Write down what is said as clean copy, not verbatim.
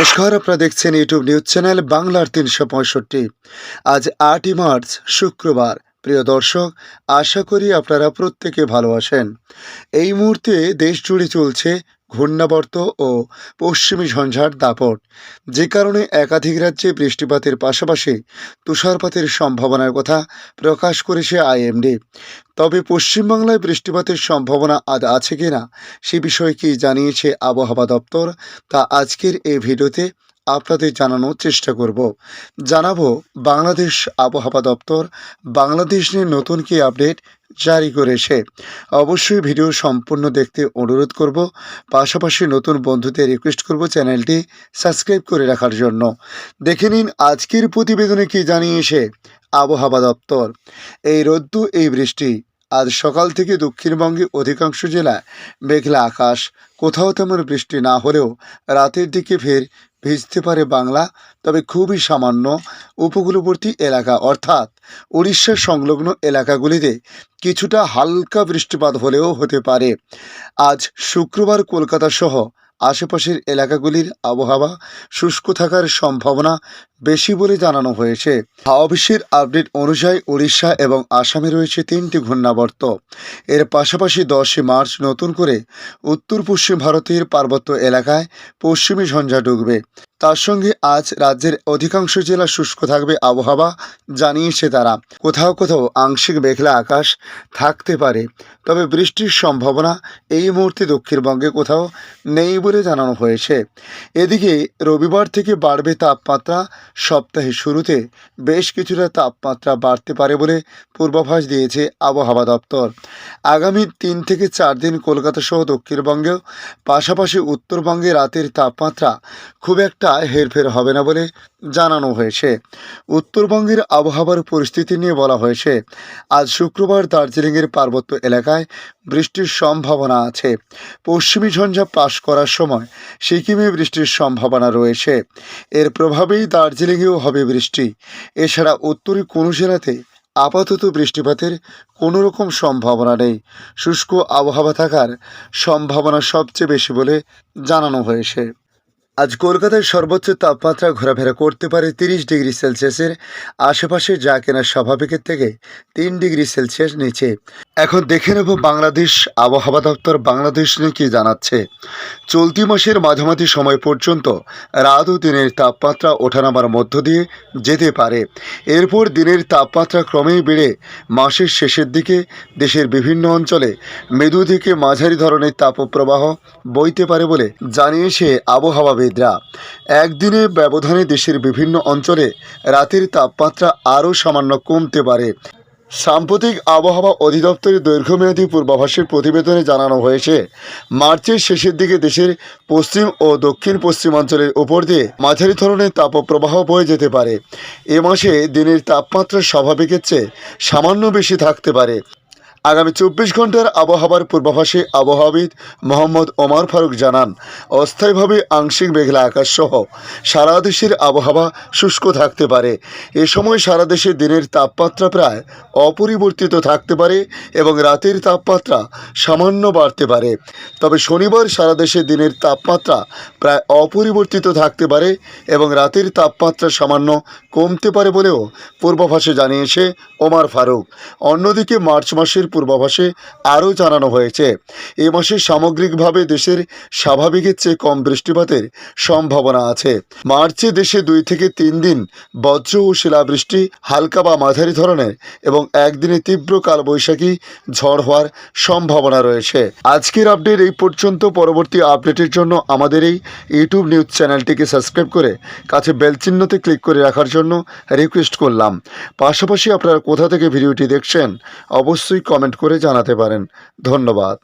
নমস্কার, আপনারা দেখছেন ইউটিউব নিউজ চ্যানেল বাংলার ৩৬৫। আজ ৮ই মার্চ শুক্রবার। প্রিয় দর্শক, আশা করি আপনারা প্রত্যেকে ভালো আছেন। এই মুহূর্তে দেশ জুড়ে চলছে ঘূর্ণাবর্ত ও পশ্চিমী ঝঞ্ঝার দাপট, যে কারণে একাধিক রাজ্যে বৃষ্টিপাতের পাশাপাশি তুষারপাতের সম্ভাবনার কথা প্রকাশ করেছে আইএমডি। তবে পশ্চিমবাংলায় বৃষ্টিপাতের সম্ভাবনা আজ আছে কিনা সে বিষয়ে কি জানিয়েছে আবহাওয়া দপ্তর, তা আজকের এই ভিডিওতে আপনাদের জানানোর চেষ্টা করব। জানাবো বাংলাদেশ আবহাওয়া দপ্তর বাংলাদেশ নিয়ে নতুন কি আপডেট জারি করেছে। অবশ্যই ভিডিও সম্পূর্ণ দেখতে অনুরোধ করব, পাশাপাশি নতুন বন্ধুদের রিকোয়েস্ট করব চ্যানেলটি সাবস্ক্রাইব করে রাখার জন্য। দেখে নিন আজকের প্রতিবেদনে কি জানিয়েছে আবহাওয়া দপ্তর। এই রোদ্দু এই বৃষ্টি। আজ সকাল থেকে দক্ষিণবঙ্গে অধিকাংশ জেলায় মেঘলা আকাশ, কোথাও তেমন বৃষ্টি না হলেও রাতের দিকে ফের ভিজতে পারে বাংলা, তবে খুবই সামান্য। উপকূলবর্তী এলাকা অর্থাৎ উড়িষ্যা সংলগ্ন এলাকাগুলিতে কিছুটা হালকা বৃষ্টিপাত হলেও হতে পারে। আজ শুক্রবার কলকাতা সহ আশেপাশের এলাকাগুলির আবহাওয়া শুষ্ক থাকার সম্ভাবনা বেশি বলে জানানো হয়েছে। হাওয়া অফিসের আপডেট অনুযায়ী উড়িষ্যা এবং আসামে রয়েছে 3টি ঘূর্ণাবর্ত। এর পাশাপাশি 10 মার্চ নতুন করে উত্তর পশ্চিম ভারতের পার্বত্য এলাকায় পশ্চিমী ঝঞ্ঝা ঢুকবে। তার সঙ্গে আজ রাজ্যের অধিকাংশ জেলা শুষ্ক থাকবে আবহাওয়া জানিয়েছে তারা। কোথাও কোথাও আংশিক মেঘলা আকাশ থাকতে পারে, তবে বৃষ্টির সম্ভাবনা এই মুহূর্তে দক্ষিণবঙ্গে কোথাও নেই বলে জানানো হয়েছে। এদিকে রবিবার থেকে বাড়বে তাপমাত্রা। সপ্তাহের শুরুতে বেশ কিছুটা তাপমাত্রা বাড়তে পারে বলে পূর্বাভাস দিয়েছে আবহাওয়া দপ্তর। আগামী 3 থেকে 4 দিন কলকাতা সহ দক্ষিণবঙ্গেও পাশাপাশি উত্তরবঙ্গে রাতের তাপমাত্রা খুব একটা হেরফের হবে না বলে জানানো হয়েছে। উত্তরবঙ্গের আবহাওয়ার পরিস্থিতি নিয়ে বলা হয়েছে, আজ শুক্রবার দার্জিলিংয়ের পার্বত্য এলাকায় বৃষ্টির সম্ভাবনা আছে। পশ্চিমী ঝঞ্ঝা পাস করার সময় সিকিমে বৃষ্টির সম্ভাবনা রয়েছে। এর প্রভাবেই দার্জিলিংয়েও হবে বৃষ্টি। এছাড়া উত্তরে কোনো জেলাতে আপাতত বৃষ্টিপাতের কোনো রকম সম্ভাবনা নেই। শুষ্ক আবহাওয়া থাকার সম্ভাবনা সবচেয়ে বেশি বলে জানানো হয়েছে। আজ কলকাতায় সর্বোচ্চ তাপমাত্রা ঘোরাফেরা করতে পারে 30 ডিগ্রি সেলসিয়াসের আশেপাশে, যা কিনা স্বাভাবিকের থেকে 3 ডিগ্রি সেলসিয়াস নিচে। এখন দেখে নেব বাংলাদেশ আবহাওয়া দপ্তর বাংলাদেশ নিয়ে কী জানাচ্ছে। চলতি মাসের মাঝামাঝি সময় পর্যন্ত রাত ও দিনের তাপমাত্রা ওঠানামার মধ্য দিয়ে যেতে পারে। এরপর দিনের তাপমাত্রা ক্রমেই বেড়ে মাসের শেষের দিকে দেশের বিভিন্ন অঞ্চলে মৃদু থেকে মাঝারি ধরনের তাপপ্রবাহ বইতে পারে বলে জানিয়েছে আবহাওয়াবিদরা। একদিনের ব্যবধানে দেশের বিভিন্ন অঞ্চলে রাতের তাপমাত্রা আরও সামান্য কমতে পারে। সাম্প্রতিক আবহাওয়া অধিদপ্তরের দীর্ঘমেয়াদী পূর্বাভাসের প্রতিবেদনে জানানো হয়েছে, মার্চের শেষের দিকে দেশের পশ্চিম ও দক্ষিণ পশ্চিমাঞ্চলের উপর দিয়ে মাঝারি ধরনের তাপপ্রবাহ বয়ে যেতে পারে। এ মাসে দিনের তাপমাত্রা স্বাভাবিকের চেয়ে সামান্য বেশি থাকতে পারে। আগামী 24 ঘন্টার আবহাওয়ার পূর্বাভাসে আবহাওয়াবিদ মোহাম্মদ ওমর ফারুক জানান, অস্থায়ীভাবে আংশিক মেঘলা আকাশ সহ সারা দেশের আবহাওয়া শুষ্ক থাকতে পারে। এ সময় সারা দেশে দিনের তাপমাত্রা প্রায় অপরিবর্তিত থাকতে পারে এবং রাতের তাপমাত্রা সামান্য বাড়তে পারে। তবে শনিবার সারা দেশে দিনের তাপমাত্রা প্রায় অপরিবর্তিত থাকতে পারে এবং রাতের তাপমাত্রা সামান্য কমতে পারে বলেও পূর্বাভাসে জানিয়েছে ওমর ফারুক। অন্যদিকে মার্চ মাসের পূর্বাভাসে আরও জানানো হয়েছে, এ মাসে সামগ্রিকভাবে দেশের স্বাভাবিকের চেয়ে কম বৃষ্টিপাতের সম্ভাবনা আছে। মার্চে দেশে 2 থেকে 3 দিন বজ্র ও শিলাবৃষ্টি, হালকা বা মাঝারি ধরনের এবং একদিনে তীব্র কালবৈশাখী ঝড় হওয়ার সম্ভাবনা রয়েছে। আজকের আপডেট এই পর্যন্ত। পরবর্তী আপডেটের জন্য আমাদের এই ইউটিউব নিউজ চ্যানেলটিকে সাবস্ক্রাইব করে কাছে বেল চিহ্নতে ক্লিক করে রাখার জন্য রিকোয়েস্ট করলাম। পাশাপাশি আপনারা কোথা থেকে ভিডিওটি দেখছেন অবশ্যই কমেন্ট করে জানাতে পারেন। ধন্যবাদ।